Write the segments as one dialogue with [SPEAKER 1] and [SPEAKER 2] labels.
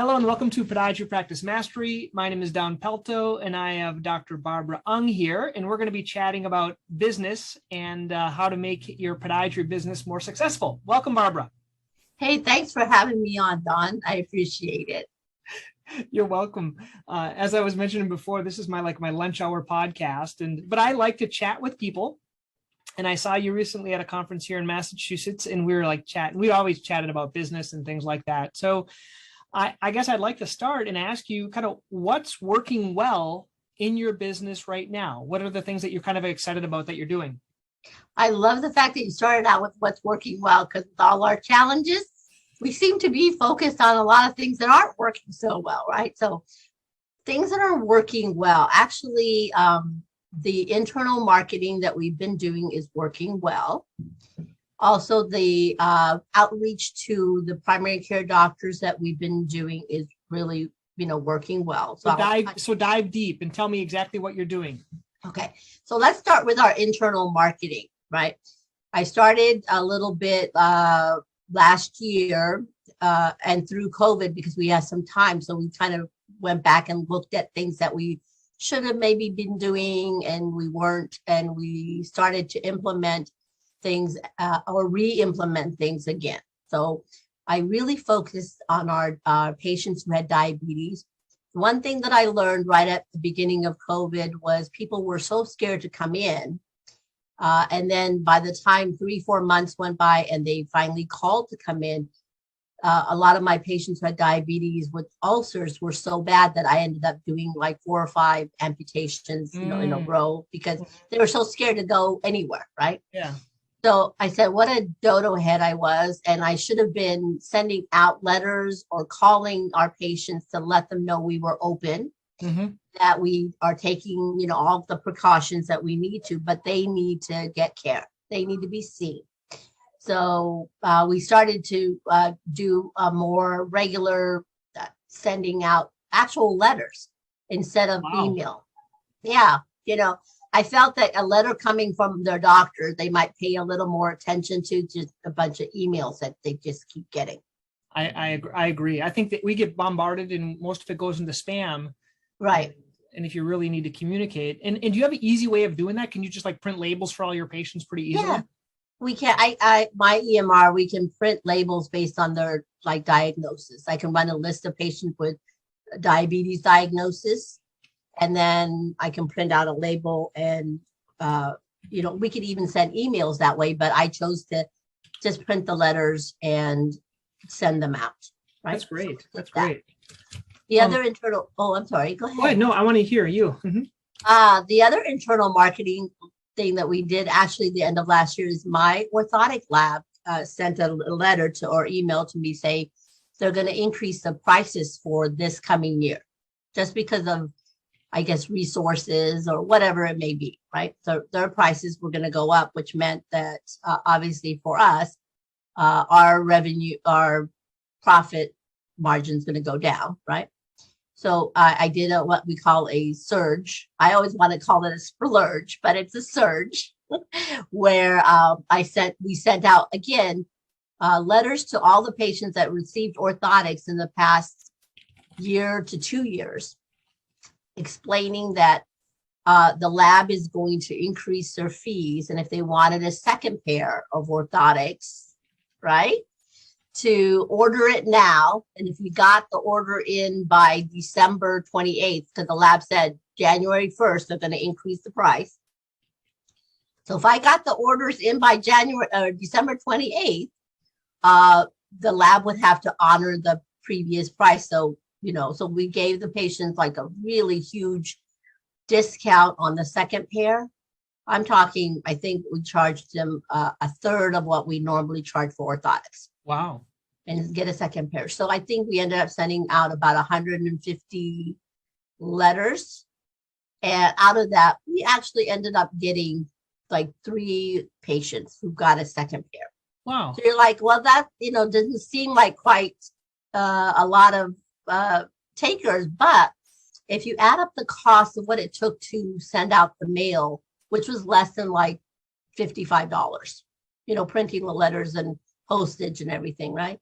[SPEAKER 1] Hello and welcome to Podiatry Practice Mastery. My name is Pelto and I have Dr. Barbara Aung here, and we're going to be chatting about business and how to make your podiatry business more successful. Welcome, Barbara.
[SPEAKER 2] Hey, thanks for having me on, Don. I appreciate it.
[SPEAKER 1] You're welcome. As I was mentioning before, this is my lunch hour podcast, but I like to chat with people. And I saw you recently at a conference here in Massachusetts, and we were chatting. We always chatted about business and things like that. So I guess I'd like to start and ask you kind of what's working well in your business right now? What are the things that you're kind of excited about that you're doing?
[SPEAKER 2] I love the fact that you started out with what's working well, because with all our challenges, we seem to be focused on a lot of things that aren't working so well, right? So things that are working well, actually, the internal marketing that we've been doing is working well. Also, the outreach to the primary care doctors that we've been doing is really, working well.
[SPEAKER 1] So dive deep and tell me exactly what you're doing.
[SPEAKER 2] Okay, so let's start with our internal marketing, right? I started a little bit last year and through COVID because we had some time. So we kind of went back and looked at things that we should have maybe been doing and we weren't, and we started to implement things or re-implement things again. So I really focused on our patients who had diabetes. One thing that I learned right at the beginning of COVID was people were so scared to come in. And then by the time 3-4 months went by and they finally called to come in, a lot of my patients who had diabetes with ulcers were so bad that I ended up doing like 4 or 5 amputations, in a row because they were so scared to go anywhere, right?
[SPEAKER 1] Yeah.
[SPEAKER 2] So I said, what a dodo head I was. And I should have been sending out letters or calling our patients to let them know we were open, that we are taking, all the precautions that we need to, but they need to get care. They need to be seen. So we started to do a more regular sending out actual letters instead of email. Yeah, I felt that a letter coming from their doctor, they might pay a little more attention to just a bunch of emails that they just keep getting.
[SPEAKER 1] I agree. I think that we get bombarded and most of it goes into spam.
[SPEAKER 2] Right.
[SPEAKER 1] And if you really need to communicate, and do you have an easy way of doing that? Can you just print labels for all your patients pretty easily?
[SPEAKER 2] Yeah, we can. My EMR, we can print labels based on their diagnosis. I can run a list of patients with diabetes diagnosis. And then I can print out a label and, we could even send emails that way, but I chose to just print the letters and send them out. Right.
[SPEAKER 1] That's great. That's great.
[SPEAKER 2] The other internal, I'm sorry, go ahead.
[SPEAKER 1] Go ahead. No, I want to hear you.
[SPEAKER 2] The other internal marketing thing that we did actually the end of last year is my orthotic lab sent a letter or email to me say they're going to increase the prices for this coming year just because of, I guess, resources or whatever it may be, right? So their prices were going to go up, which meant that obviously for us, our revenue, our profit margin is going to go down, right? So I did what we call a surge. I always want to call it a splurge, but it's a surge where we sent out again letters to all the patients that received orthotics in the past year to 2 years, explaining that the lab is going to increase their fees. And if they wanted a second pair of orthotics, right, to order it now. And if we got the order in by December 28th, because the lab said January 1st, they're going to increase the price. So if I got the orders in by December 28th, the lab would have to honor the previous price. So so we gave the patients a really huge discount on the second pair. I'm talking, I think we charged them a third of what we normally charge for orthotics.
[SPEAKER 1] Wow.
[SPEAKER 2] And get a second pair. So I think we ended up sending out about 150 letters. And out of that, we actually ended up getting 3 patients who got a second pair.
[SPEAKER 1] Wow.
[SPEAKER 2] So you're like, well, that, doesn't seem like quite a lot of takers, but if you add up the cost of what it took to send out the mail, which was less than $55, printing the letters and postage and everything, right?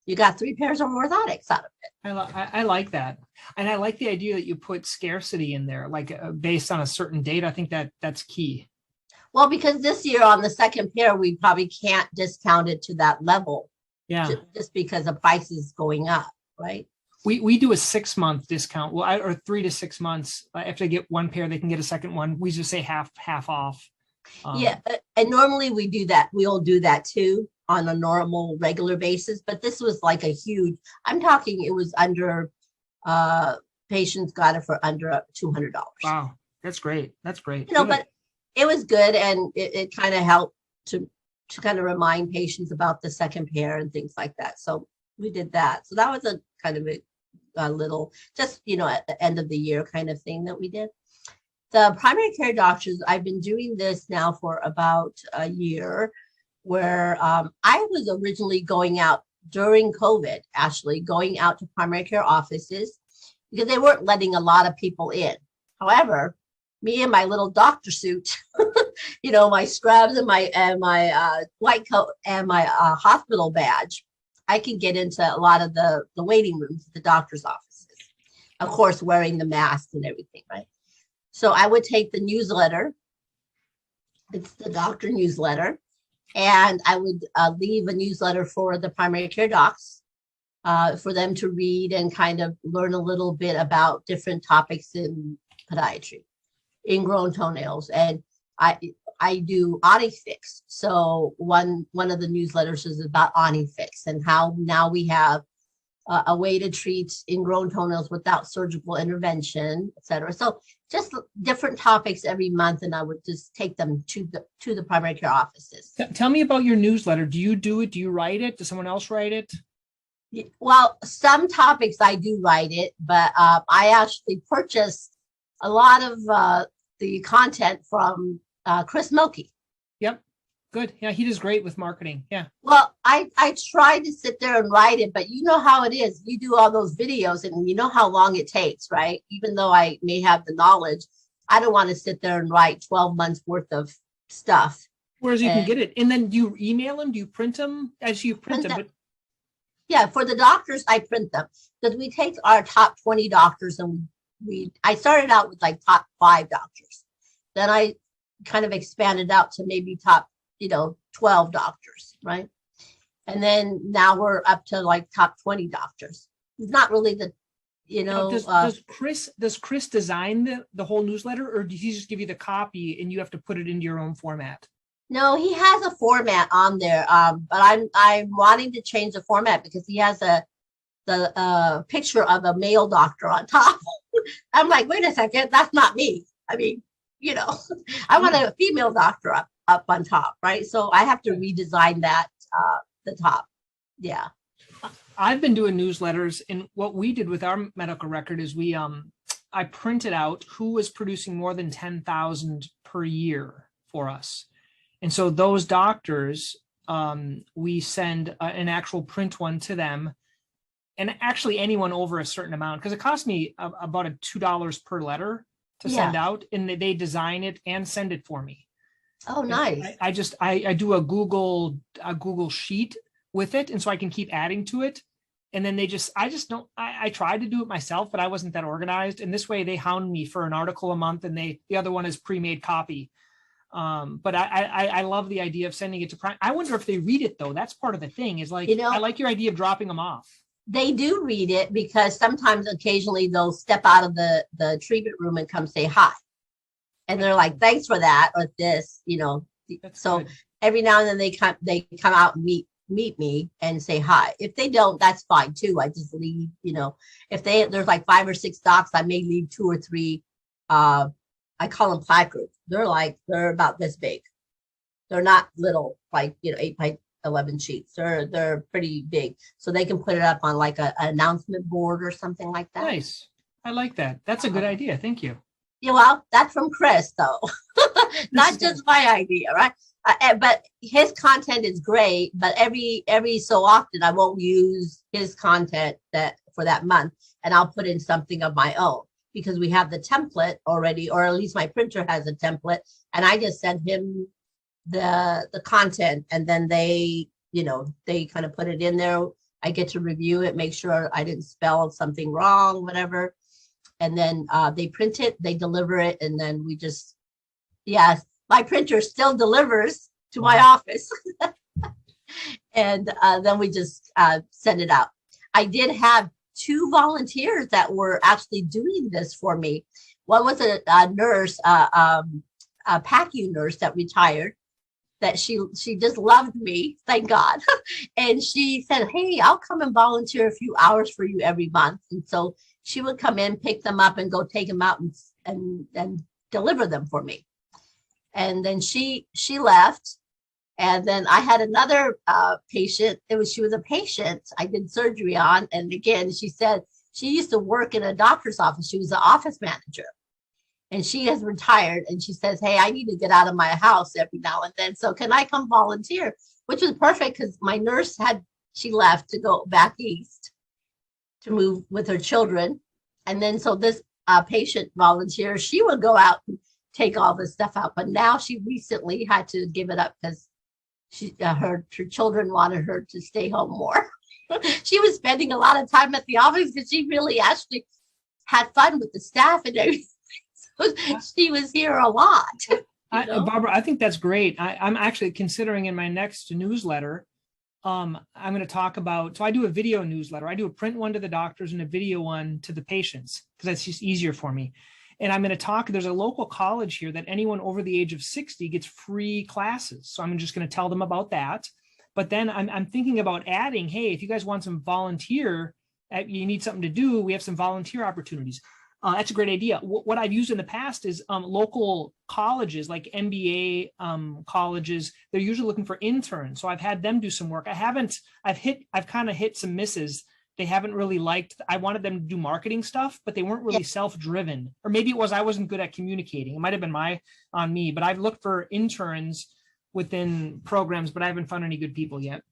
[SPEAKER 2] you got 3 pairs of orthotics out of it.
[SPEAKER 1] I like that. And I like the idea that you put scarcity in there, like based on a certain date. I think that's key.
[SPEAKER 2] Well, because this year on the second pair, we probably can't discount it to that level.
[SPEAKER 1] Yeah.
[SPEAKER 2] Just because the price is going up, right?
[SPEAKER 1] We do a 6-month discount, well, or 3 to 6 months. If they get one pair, they can get a second one. We just say half off.
[SPEAKER 2] Yeah, and normally we do that. We'll do that too on a normal, regular basis. But this was like a huge. I'm talking. It was under. Patients got it for under $200.
[SPEAKER 1] Wow, that's great. That's great.
[SPEAKER 2] You know, but it was good, and it kind of helped to kind of remind patients about the second pair and things like that. So we did that. So that was a kind of a little, just, you know, at the end of the year kind of thing that we did. The primary care doctors, I've been doing this now for about a year, where I was originally going out during COVID, actually going out to primary care offices because they weren't letting a lot of people in. However, me and my little doctor suit, you know, my scrubs and my white coat and my hospital badge, I can get into a lot of the waiting rooms at the doctor's offices. Of course, wearing the mask and everything, right? So I would take the newsletter. It's the doctor newsletter. And I would leave a newsletter for the primary care docs for them to read and kind of learn a little bit about different topics in podiatry, ingrown toenails. And I do Onifix. So one of the newsletters is about Onifix and how now we have a way to treat ingrown toenails without surgical intervention, et cetera. So just different topics every month, and I would just take them to the primary care offices.
[SPEAKER 1] Tell me about your newsletter. Do you do it? Do you write it? Does someone else write it?
[SPEAKER 2] Well, some topics I do write it, but I actually purchased a lot of the content from Chris Milkey.
[SPEAKER 1] Yep. Good. Yeah, he does great with marketing. Yeah.
[SPEAKER 2] Well, I tried to sit there and write it, but you know how it is. You do all those videos and you know how long it takes, right? Even though I may have the knowledge, I don't want to sit there and write 12 months worth of stuff.
[SPEAKER 1] Whereas you can get it. And then do you email them? Do you print them as you print them?
[SPEAKER 2] Yeah, for the doctors, I print them because we take our top 20 doctors and I started out with like top 5 doctors. Then I kind of expanded out to maybe top 12 doctors, right? And then now we're up to like top 20 doctors. It's not really the, does Chris design the whole newsletter, or does he just give you the copy and you have to put it into your own format? No, he has a format on there, but I'm wanting to change the format because he has the picture of a male doctor on top. I'm like, wait a second, that's not me. I mean, I want a female doctor up on top, right? So I have to redesign that the top. Yeah.
[SPEAKER 1] I've been doing newsletters, and what we did with our medical record is I printed out who was producing more than 10,000 per year for us. And so those doctors, we send an actual print one to them, and actually anyone over a certain amount, because it cost me about $2 per letter to send out, and they design it and send it for me.
[SPEAKER 2] Oh, nice.
[SPEAKER 1] I do a Google sheet with it, and so I can keep adding to it. And then I tried to do it myself, but I wasn't that organized. And this way they hound me for an article a month, and the other one is pre-made copy. But I love the idea of sending it to I wonder if they read it though. That's part of the thing is like, I like your idea of dropping them off.
[SPEAKER 2] They do read it because sometimes occasionally they'll step out of the treatment room and come say hi. And they're like, thanks for that, or this,
[SPEAKER 1] That's
[SPEAKER 2] so
[SPEAKER 1] good.
[SPEAKER 2] Every now and then they come out and meet me and say hi. If they don't, that's fine too. I just leave, if there's like 5 or 6 docs, I may leave 2 or 3, I call them placards. They're about this big. They're not little, 8 by 11 sheets. They're pretty big. So they can put it up on like an announcement board or something like that.
[SPEAKER 1] Nice. I like that. That's a good idea. Thank you.
[SPEAKER 2] Yeah, well, that's from Chris though. Not just my idea, right? But his content is great, but every so often I won't use his content for that month, and I'll put in something of my own because we have the template already, or at least my printer has a template, and I just send him the content, and then they kind of put it in there I get to review it, make sure I didn't spell something wrong, whatever. And then they print it, they deliver it, and then we just, yeah, my printer still delivers to my office. And then we just send it out. I did have 2 volunteers that were actually doing this for me. One was a nurse, a PACU nurse that retired, that she just loved me, thank God. And she said, hey, I'll come and volunteer a few hours for you every month. And so she would come in, pick them up, and go take them out and deliver them for me. And then she left. And then I had another patient. She was a patient I did surgery on. And again, she said she used to work in a doctor's office. She was an office manager. And she has retired. And she says, hey, I need to get out of my house every now and then. So can I come volunteer? Which was perfect because my nurse she left to go back east to move with her children. And then so this patient volunteer, she would go out and take all this stuff out. But now she recently had to give it up because her children wanted her to stay home more. She was spending a lot of time at the office because she really actually had fun with the staff and everything. So she was here a lot.
[SPEAKER 1] Barbara, I think that's great. I'm actually considering in my next newsletter, I'm going to talk about, so I do a video newsletter. I do a print one to the doctors and a video one to the patients because that's just easier for me. And I'm going to talk, there's a local college here that anyone over the age of 60 gets free classes. So I'm just going to tell them about that. But then I'm thinking about adding, hey, if you guys want some volunteer, you need something to do, we have some volunteer opportunities. That's a great idea. What I've used in the past is local colleges like MBA colleges. They're usually looking for interns. So I've had them do some work. I've kind of hit some misses. They haven't really liked, I wanted them to do marketing stuff, but they weren't really self-driven. Or maybe it was, I wasn't good at communicating. It might've been on me, but I've looked for interns within programs, but I haven't found any good people yet.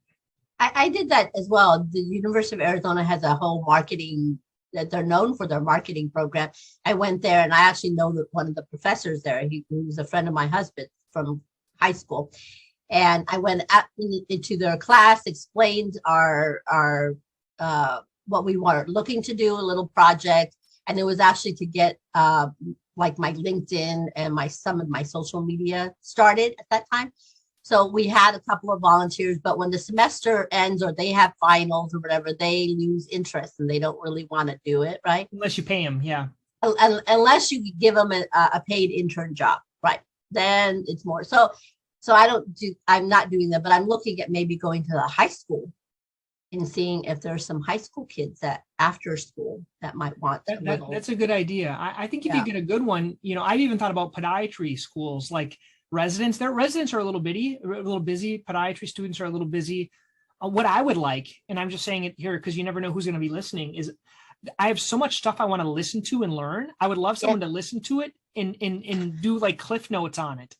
[SPEAKER 2] I did that as well. The University of Arizona has a whole marketing, that they're known for their marketing program. I went there and I actually know that one of the professors there, he was a friend of my husband from high school. And I went into their class, explained what we were looking to do, a little project. And it was actually to get like my LinkedIn and some of my social media started at that time. So we had a couple of volunteers, but when the semester ends or they have finals or whatever, they lose interest and they don't really want to do it, right?
[SPEAKER 1] Unless you pay them, yeah.
[SPEAKER 2] Unless you give them a paid intern job, right? Then it's more. So I'm not doing that, but I'm looking at maybe going to the high school and seeing if there's some high school kids that after school that might want
[SPEAKER 1] that's a good idea. I think if you get a good one, I've even thought about podiatry schools like residents. Their residents are a little busy. Podiatry students are a little busy. What I would like, and I'm just saying it here because you never know who's going to be listening, is I have so much stuff I want to listen to and learn. I would love someone to listen to it and do like cliff notes on it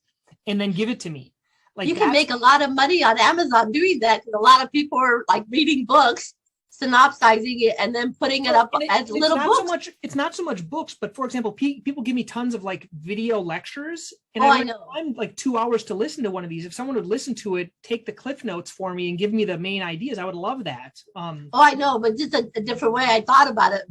[SPEAKER 1] and then give it to me. Like
[SPEAKER 2] you can make a lot of money on Amazon doing that. A lot of people are like reading books, synopsizing it, and then putting it up as little books.
[SPEAKER 1] It's not so much books, but for example, people give me tons of like video lectures, and
[SPEAKER 2] I know.
[SPEAKER 1] I'm like 2 hours to listen to one of these. If someone would listen to it, take the cliff notes for me, and give me the main ideas, I would love that.
[SPEAKER 2] I know, but just a different way. I thought about it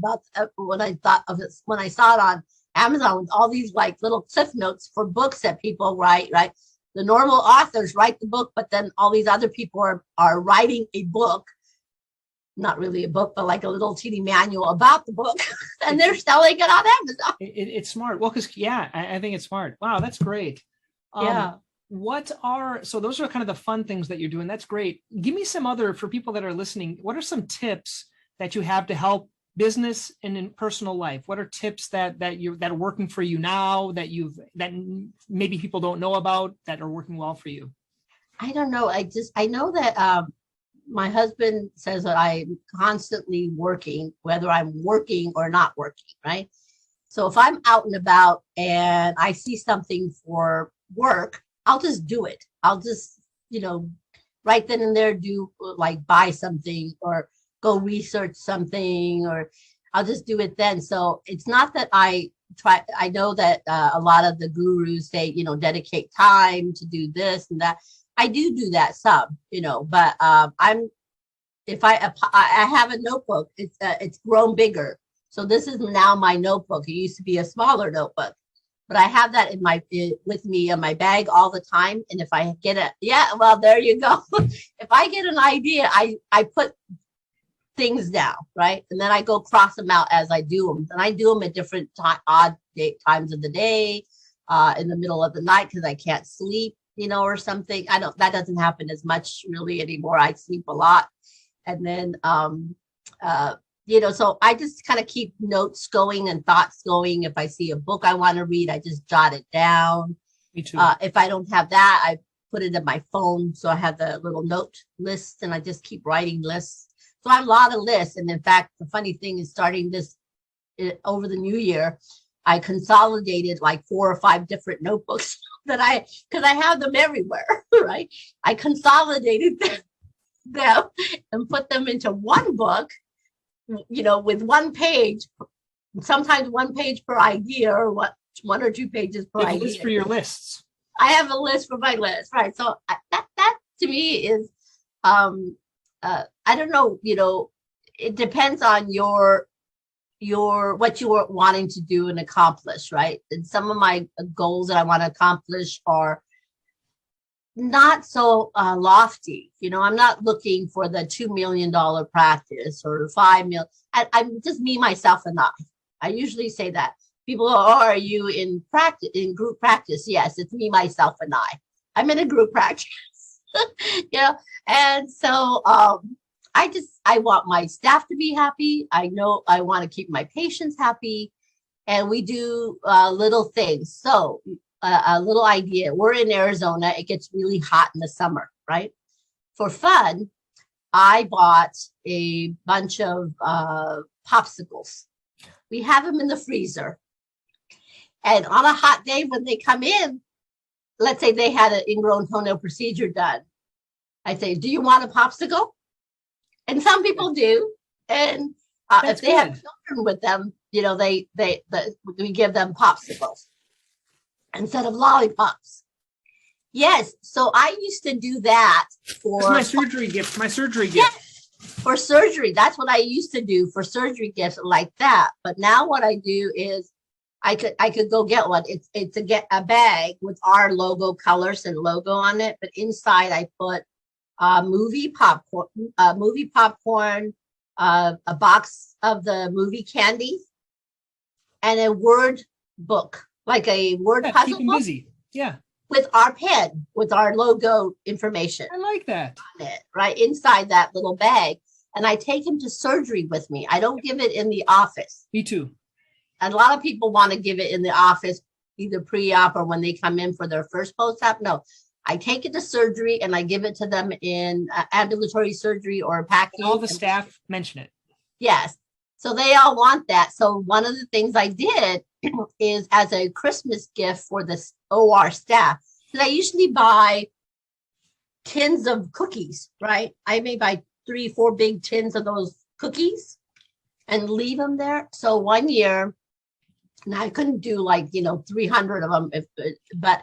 [SPEAKER 2] when I thought of it when I saw it on Amazon with all these like little cliff notes for books that people write, right? The normal authors write the book, but then all these other people are writing a book, not really a book, but like a little teeny manual about the book, and they're selling it on Amazon.
[SPEAKER 1] It's smart. Well, because I think it's smart. Wow, that's great. So those are kind of the fun things that you're doing. That's great. Give me some other, for people that are listening, what are some tips that you have to help business and in personal life? What are tips that are working for you now that maybe people don't know about that are working well for you?
[SPEAKER 2] I don't know. I know that my husband says that I'm constantly working, whether I'm working or not working, right? So if I'm out and about and I see something for work, I'll just do it. I'll just, right then and there do like buy something or go research something, or I'll just do it then. So it's not that I know that a lot of the gurus say, dedicate time to do this and that. I do that some, but if I have a notebook, it's grown bigger. So this is now my notebook. It used to be a smaller notebook, but I have that with me in my bag all the time. And if I get well, there you go. If I get an idea, I put things down, right? And then I go cross them out as I do them. And I do them at different odd times of the day, in the middle of the night because I can't sleep, or something. That doesn't happen as much really anymore. I sleep a lot. And then, so I just kind of keep notes going and thoughts going. If I see a book I want to read, I just jot it down.
[SPEAKER 1] Me too.
[SPEAKER 2] If I don't have that, I put it in my phone. So I have the little note list and I just keep writing lists. So I have a lot of lists. And in fact, the funny thing is starting this over the new year, I consolidated like 4 or 5 different notebooks because I have them everywhere, right? I consolidated them and put them into one book, with one page, sometimes 1 page per idea or 1 or 2 pages per idea.
[SPEAKER 1] A list for your lists.
[SPEAKER 2] I have a list for my list, right? So that to me is, I don't know, it depends on what you are wanting to do and accomplish, right? And some of my goals that I want to accomplish are not so lofty. I'm not looking for the $2 million practice or $5 million. I'm just me, myself, and I usually say that. People are, are you in group practice? Yes, it's me, myself, and I'm in a group practice. And so I want my staff to be happy. I know I want to keep my patients happy, and we do little things. So a little idea. We're in Arizona. It gets really hot in the summer, right? For fun, I bought a bunch of popsicles. We have them in the freezer. And on a hot day when they come in, let's say they had an ingrown toenail procedure done. I say, do you want a popsicle? And some people do. And if they have children with them, we give them popsicles instead of lollipops. Yes. So I used to do that for
[SPEAKER 1] my surgery gift.
[SPEAKER 2] Yes, for surgery. That's what I used to do for surgery gifts like that. But now what I do is I could go get one. It's a bag with our logo colors and logo on it. But inside I put movie popcorn, a box of the movie candy, and a word book, like a word puzzle
[SPEAKER 1] keep them
[SPEAKER 2] book.
[SPEAKER 1] Busy. Yeah.
[SPEAKER 2] With our pen, with our logo information.
[SPEAKER 1] I like that.
[SPEAKER 2] On it, right inside that little bag. And I take him to surgery with me. I don't give it in the office.
[SPEAKER 1] Me too.
[SPEAKER 2] And a lot of people want to give it in the office, either pre-op or when they come in for their first post-op. No, I take it to surgery and I give it to them in ambulatory surgery or packing.
[SPEAKER 1] And all the staff mention it.
[SPEAKER 2] Yes. So they all want that. So one of the things I did is as a Christmas gift for the OR staff, because I usually buy tins of cookies, right? I may buy 3, 4 big tins of those cookies and leave them there. So one year, and I couldn't do 300 of them, but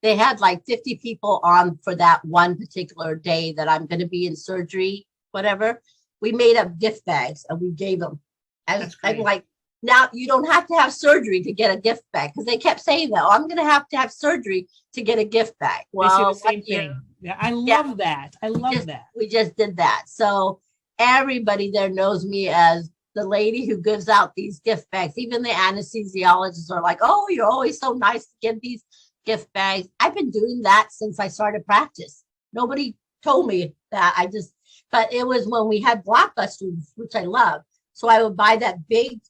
[SPEAKER 2] they had like 50 people on for that one particular day that I'm going to be in surgery, whatever. We made up gift bags and we gave them. I'm like, now you don't have to have surgery to get a gift bag, because they kept saying that. Oh, I'm going to have surgery to get a gift bag.
[SPEAKER 1] Well, the same thing. Yeah, I love that. I love that.
[SPEAKER 2] We just did that. So everybody there knows me as the lady who gives out these gift bags. Even the anesthesiologists are like, oh, you're always so nice to give these gift bags. I've been doing that since I started practice. Nobody told me that. But it was when we had Blockbusters, which I love. So I would buy that big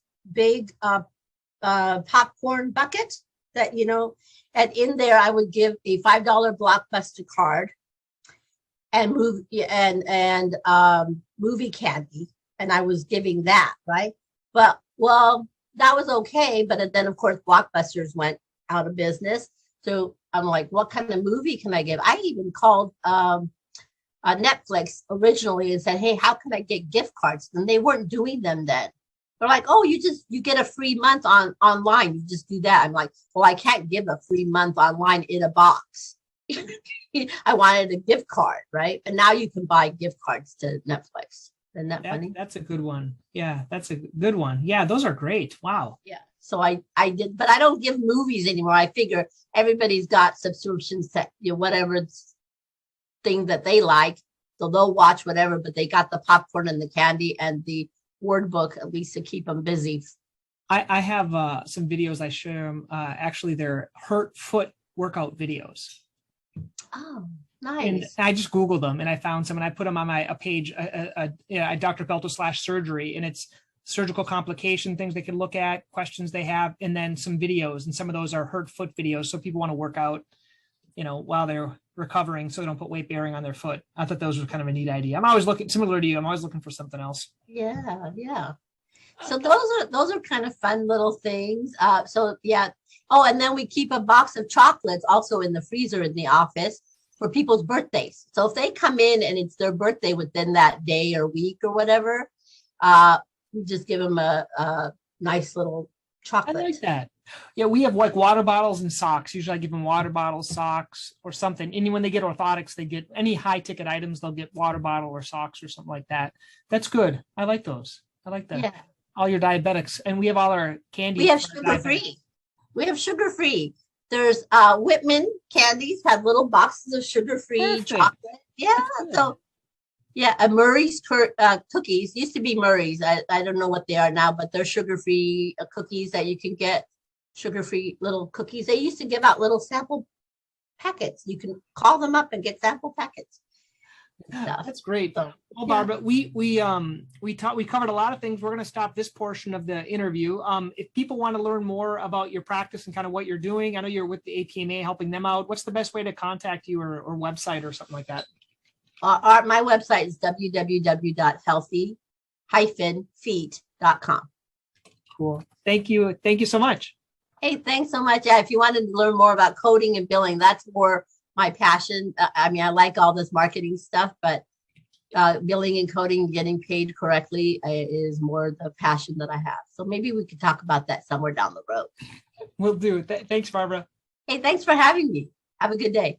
[SPEAKER 2] popcorn bucket that, and in there I would give a $5 Blockbuster card and movie candy. And I was giving that, right? But, that was okay. But then, of course, Blockbusters went out of business. So I'm like, what kind of movie can I give? I even called Netflix originally and said, hey, how can I get gift cards? And they weren't doing them then. They're like, oh, you get a free month online. You just do that. I'm like, well, I can't give a free month online in a box. I wanted a gift card, right? And now you can buy gift cards to Netflix. Isn't that funny?
[SPEAKER 1] That's a good one. Yeah, that's a good one. Yeah, those are great. Wow.
[SPEAKER 2] Yeah. So I did, but I don't give movies anymore. I figure everybody's got subscriptions to whatever thing that they like. So they'll watch whatever, but they got the popcorn and the candy and the word book at least to keep them busy.
[SPEAKER 1] I have some videos I share them. Actually, they're hurt foot workout videos.
[SPEAKER 2] Oh,
[SPEAKER 1] And
[SPEAKER 2] nice.
[SPEAKER 1] I just Googled them and I found some and I put them on a page, Dr. Pelto /surgery. And it's surgical complication things they can look at, questions they have, and then some videos. And some of those are hurt foot videos. So people want to work out, while they're recovering so they don't put weight bearing on their foot. I thought those were kind of a neat idea. I'm always looking, similar to you, I'm always looking for something else.
[SPEAKER 2] Yeah, yeah. So those are kind of fun little things. So yeah. Oh, and then we keep a box of chocolates also in the freezer in the office for people's birthdays. So if they come in and it's their birthday within that day or week or whatever, we just give them a nice little chocolate.
[SPEAKER 1] I like that. Yeah, we have like water bottles and socks. Usually I give them water bottles, socks, or something. And when they get orthotics, they get any high ticket items, they'll get water bottle or socks or something like that. That's good. I like those. I like that.
[SPEAKER 2] Yeah.
[SPEAKER 1] All your diabetics. And we have all our candy.
[SPEAKER 2] We have sugar free. We have sugar free. There's Whitman candies have little boxes of sugar free chocolate. Yeah. So yeah, Murray's cookies used to be Murray's. I don't know what they are now, but they're sugar free cookies that you can get. Sugar free little cookies. They used to give out little sample packets. You can call them up and get sample packets.
[SPEAKER 1] Yeah, that's great.
[SPEAKER 2] So,
[SPEAKER 1] well, Barbara, we covered a lot of things. We're going to stop this portion of the interview. If people want to learn more about your practice and kind of what you're doing, I know you're with the APMA helping them out. What's the best way to contact you or website or something like that?
[SPEAKER 2] My website is www.healthy-feet.com.
[SPEAKER 1] Cool. Thank you. Thank you so much.
[SPEAKER 2] Hey, thanks so much. Yeah, if you wanted to learn more about coding and billing, that's more my passion. I mean, I like all this marketing stuff, but billing and coding, getting paid correctly is more the passion that I have. So maybe we could talk about that somewhere down the road.
[SPEAKER 1] Will do. Thanks, Barbara.
[SPEAKER 2] Hey, thanks for having me. Have a good day.